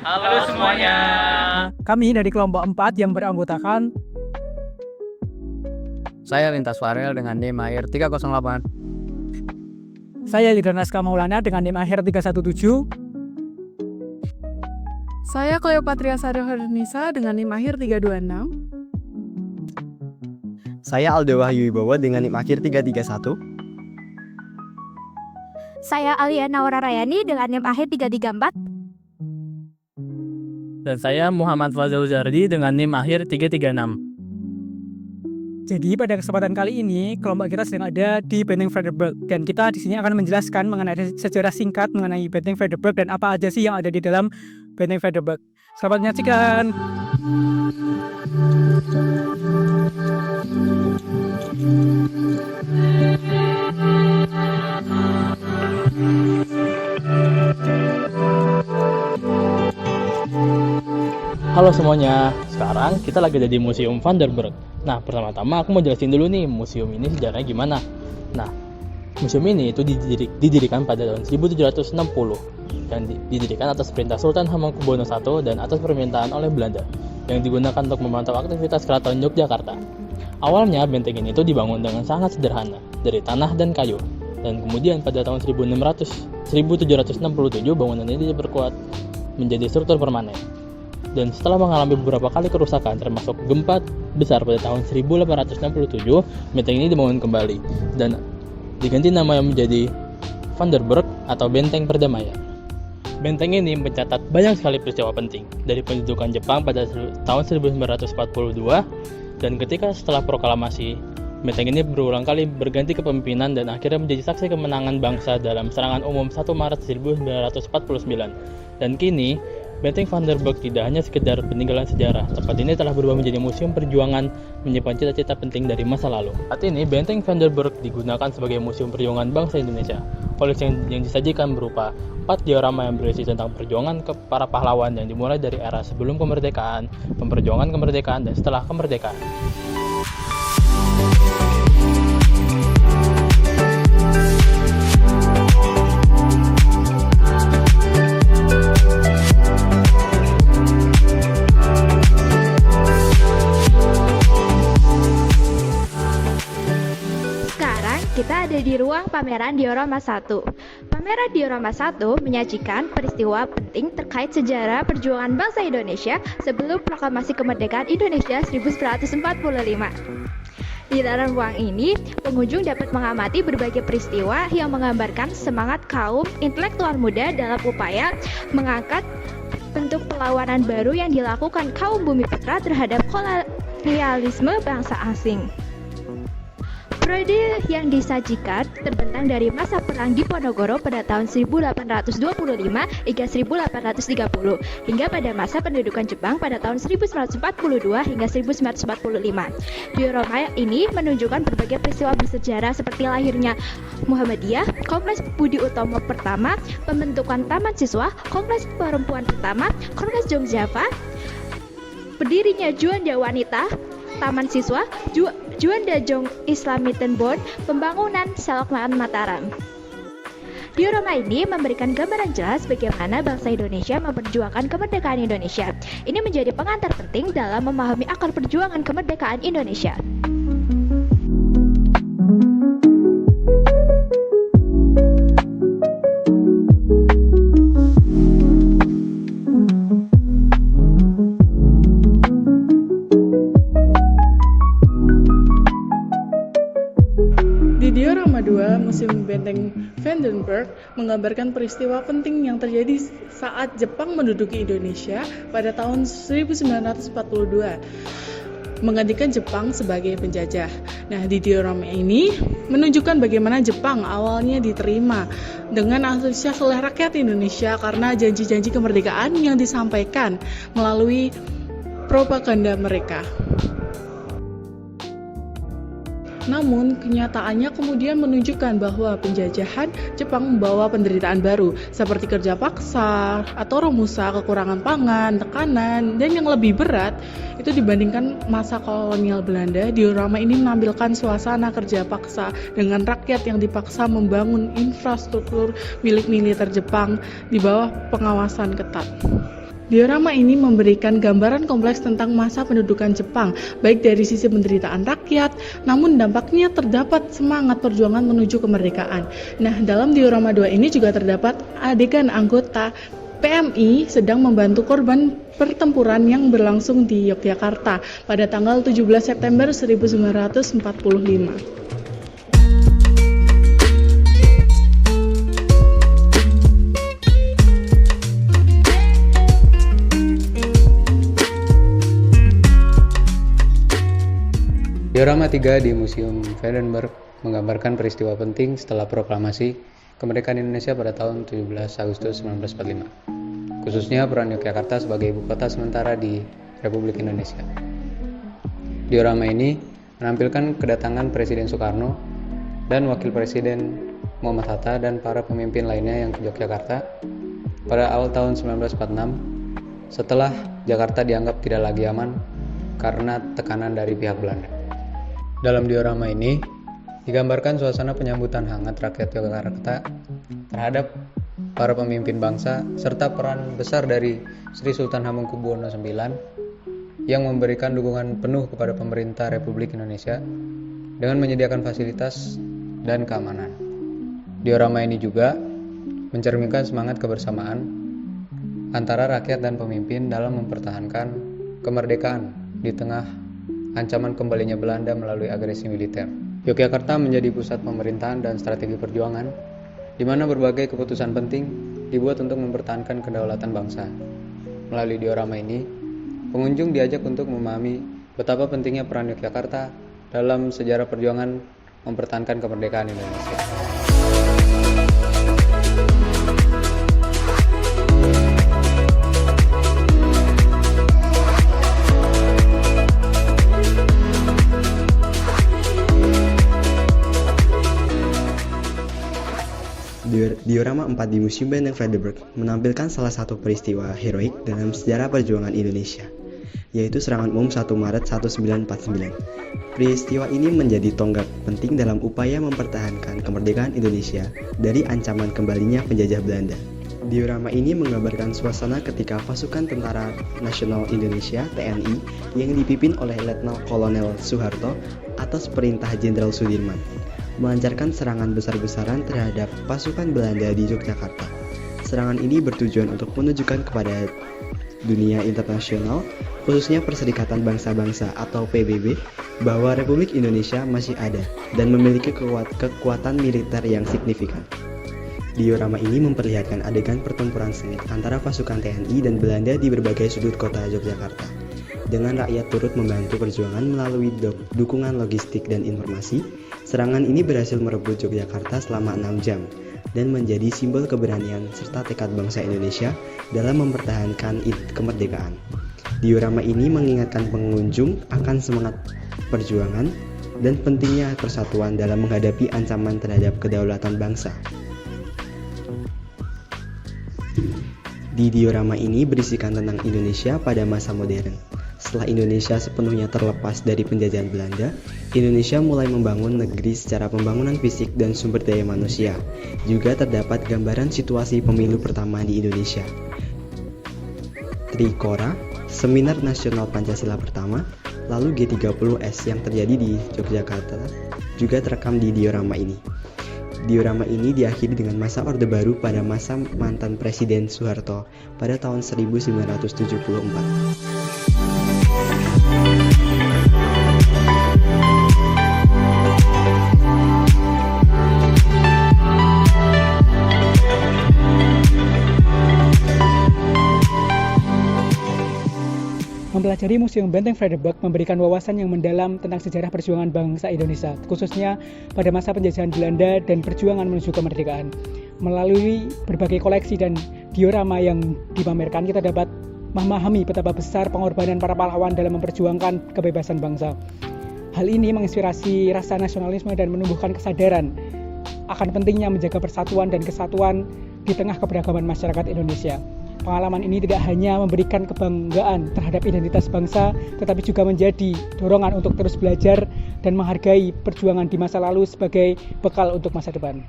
Halo semuanya. Kami dari kelompok 4 yang beranggotakan Saya Lintas Farel dengan NIM akhir 308. saya Lidranaska Maulana dengan NIM akhir 317. Saya Cleopatria Saryohernisa dengan NIM akhir 326. Saya Aldo Wahyu Wibowo dengan NIM akhir 331. Saya Aliana Wararayani dengan NIM akhir 334. Dan saya Muhammad Fazal Zardi dengan NIM akhir 336. Jadi pada kesempatan kali ini kelompok kita sedang ada di Benteng Frederberg dan kita di sini akan menjelaskan mengenai sejarah singkat mengenai Benteng Frederberg dan apa aja sih yang ada di dalam Benteng Frederberg. Selamat menyaksikan. Halo semuanya, sekarang kita lagi ada di Museum Vanderburg. Nah, pertama-tama aku mau jelasin dulu nih, museum ini sejarahnya gimana. Nah, museum ini itu didirikan pada tahun 1760 dan didirikan atas perintah Sultan Hamengkubuwono I dan atas permintaan oleh Belanda yang digunakan untuk memantau aktivitas Keraton Yogyakarta. Awalnya benteng ini itu dibangun dengan sangat sederhana dari tanah dan kayu. Dan kemudian pada tahun 1767 bangunan ini diperkuat menjadi struktur permanen. Dan setelah mengalami beberapa kali kerusakan termasuk gempa besar pada tahun 1867, benteng ini dibangun kembali dan diganti nama menjadi Vanderburg atau Benteng Perdamaian. Benteng ini mencatat banyak sekali peristiwa penting dari pendudukan Jepang pada tahun 1942 dan ketika setelah proklamasi, benteng ini berulang kali berganti kepemimpinan dan akhirnya menjadi saksi kemenangan bangsa dalam serangan umum 1 Maret 1949. Dan kini, Benteng Vanderburg tidak hanya sekedar peninggalan sejarah, tempat ini telah berubah menjadi museum perjuangan menyimpan cita-cita penting dari masa lalu. Saat ini, Benteng Vanderburg digunakan sebagai museum perjuangan bangsa Indonesia. Koleksi yang disajikan berupa 4 diorama yang berisi tentang perjuangan para pahlawan yang dimulai dari era sebelum kemerdekaan, pemperjuangan kemerdekaan, dan setelah kemerdekaan. Kita ada di ruang pameran Diorama 1. Pameran Diorama 1 menyajikan peristiwa penting terkait sejarah perjuangan bangsa Indonesia sebelum proklamasi kemerdekaan Indonesia 1945. Di dalam ruang ini, pengunjung dapat mengamati berbagai peristiwa yang menggambarkan semangat kaum intelektual muda dalam upaya mengangkat bentuk perlawanan baru yang dilakukan kaum bumi putra terhadap kolonialisme bangsa asing. Periode yang disajikan terbentang dari masa perang Diponegoro pada tahun 1825 hingga 1830 hingga pada masa pendudukan Jepang pada tahun 1942 hingga 1945. Diorama ini menunjukkan berbagai peristiwa bersejarah seperti lahirnya Muhammadiyah, Kongres Budi Utomo pertama, pembentukan Taman Siswa, Kongres Perempuan pertama, Kongres Jongjava, berdirinya Juanda Wanita, Taman Siswa, Juanda Jong Islamitenbon, pembangunan Salokmaan Mataram. Diorama ini memberikan gambaran jelas bagaimana bangsa Indonesia memperjuangkan kemerdekaan Indonesia. Ini menjadi pengantar penting dalam memahami akar perjuangan kemerdekaan Indonesia. Diorama 2, Museum Benteng Vanderburg menggambarkan peristiwa penting yang terjadi saat Jepang menduduki Indonesia pada tahun 1942, menggantikan Jepang sebagai penjajah. Nah, di diorama ini menunjukkan bagaimana Jepang awalnya diterima dengan antusias oleh rakyat Indonesia karena janji-janji kemerdekaan yang disampaikan melalui propaganda mereka. Namun, kenyataannya kemudian menunjukkan bahwa penjajahan Jepang membawa penderitaan baru, seperti kerja paksa, atau romusa, kekurangan pangan, tekanan, dan yang lebih berat, itu dibandingkan masa kolonial Belanda. Diorama ini menampilkan suasana kerja paksa dengan rakyat yang dipaksa membangun infrastruktur milik militer Jepang di bawah pengawasan ketat. Diorama ini memberikan gambaran kompleks tentang masa pendudukan Jepang, baik dari sisi penderitaan rakyat, namun dampaknya terdapat semangat perjuangan menuju kemerdekaan. Nah, dalam diorama 2 ini juga terdapat adegan anggota PMI sedang membantu korban pertempuran yang berlangsung di Yogyakarta pada tanggal 17 September 1945. Diorama 3 di Museum Vandenberg menggambarkan peristiwa penting setelah proklamasi kemerdekaan Indonesia pada tahun 17 Agustus 1945, khususnya peran Yogyakarta sebagai ibu kota sementara di Republik Indonesia. Diorama ini menampilkan kedatangan Presiden Soekarno dan Wakil Presiden Muhammad Hatta dan para pemimpin lainnya yang ke Yogyakarta pada awal tahun 1946 setelah Jakarta dianggap tidak lagi aman karena tekanan dari pihak Belanda. Dalam diorama ini digambarkan suasana penyambutan hangat rakyat Yogyakarta terhadap para pemimpin bangsa serta peran besar dari Sri Sultan Hamengkubuwono IX yang memberikan dukungan penuh kepada pemerintah Republik Indonesia dengan menyediakan fasilitas dan keamanan. Diorama ini juga mencerminkan semangat kebersamaan antara rakyat dan pemimpin dalam mempertahankan kemerdekaan di tengah ancaman kembalinya Belanda melalui agresi militer. Yogyakarta menjadi pusat pemerintahan dan strategi perjuangan, di mana berbagai keputusan penting dibuat untuk mempertahankan kedaulatan bangsa. Melalui diorama ini, pengunjung diajak untuk memahami betapa pentingnya peran Yogyakarta dalam sejarah perjuangan mempertahankan kemerdekaan Indonesia. Diorama 4 di Museum Benteng Frederberg menampilkan salah satu peristiwa heroik dalam sejarah perjuangan Indonesia, yaitu serangan umum 1 Maret 1949. Peristiwa ini menjadi tonggak penting dalam upaya mempertahankan kemerdekaan Indonesia dari ancaman kembalinya penjajah Belanda. Diorama ini menggambarkan suasana ketika pasukan Tentara Nasional Indonesia (TNI) yang dipimpin oleh Letnan Kolonel Soeharto atas perintah Jenderal Sudirman melancarkan serangan besar-besaran terhadap pasukan Belanda di Yogyakarta. Serangan ini bertujuan untuk menunjukkan kepada dunia internasional, khususnya Perserikatan Bangsa-Bangsa atau PBB, bahwa Republik Indonesia masih ada dan memiliki kekuatan militer yang signifikan. Diorama ini memperlihatkan adegan pertempuran sengit antara pasukan TNI dan Belanda di berbagai sudut kota Yogyakarta. Dengan rakyat turut membantu perjuangan melalui dukungan logistik dan informasi, serangan ini berhasil merebut Yogyakarta selama 6 jam dan menjadi simbol keberanian serta tekad bangsa Indonesia dalam mempertahankan kemerdekaan. Diorama ini mengingatkan pengunjung akan semangat perjuangan dan pentingnya persatuan dalam menghadapi ancaman terhadap kedaulatan bangsa. Di diorama ini berisikan tentang Indonesia pada masa modern. Setelah Indonesia sepenuhnya terlepas dari penjajahan Belanda, Indonesia mulai membangun negeri secara pembangunan fisik dan sumber daya manusia. Juga terdapat gambaran situasi pemilu pertama di Indonesia. Trikora, Seminar Nasional Pancasila pertama, lalu G30S yang terjadi di Yogyakarta juga terekam di diorama ini. Diorama ini diakhiri dengan masa Orde Baru pada masa mantan Presiden Soeharto pada tahun 1974. Mempelajari Museum Benteng Frederberg memberikan wawasan yang mendalam tentang sejarah perjuangan bangsa Indonesia, khususnya pada masa penjajahan Belanda dan perjuangan menuju kemerdekaan. Melalui berbagai koleksi dan diorama yang dipamerkan, kita dapat memahami betapa besar pengorbanan para pahlawan dalam memperjuangkan kebebasan bangsa. Hal ini menginspirasi rasa nasionalisme dan menumbuhkan kesadaran akan pentingnya menjaga persatuan dan kesatuan di tengah keberagaman masyarakat Indonesia. Pengalaman ini tidak hanya memberikan kebanggaan terhadap identitas bangsa, tetapi juga menjadi dorongan untuk terus belajar dan menghargai perjuangan di masa lalu sebagai bekal untuk masa depan.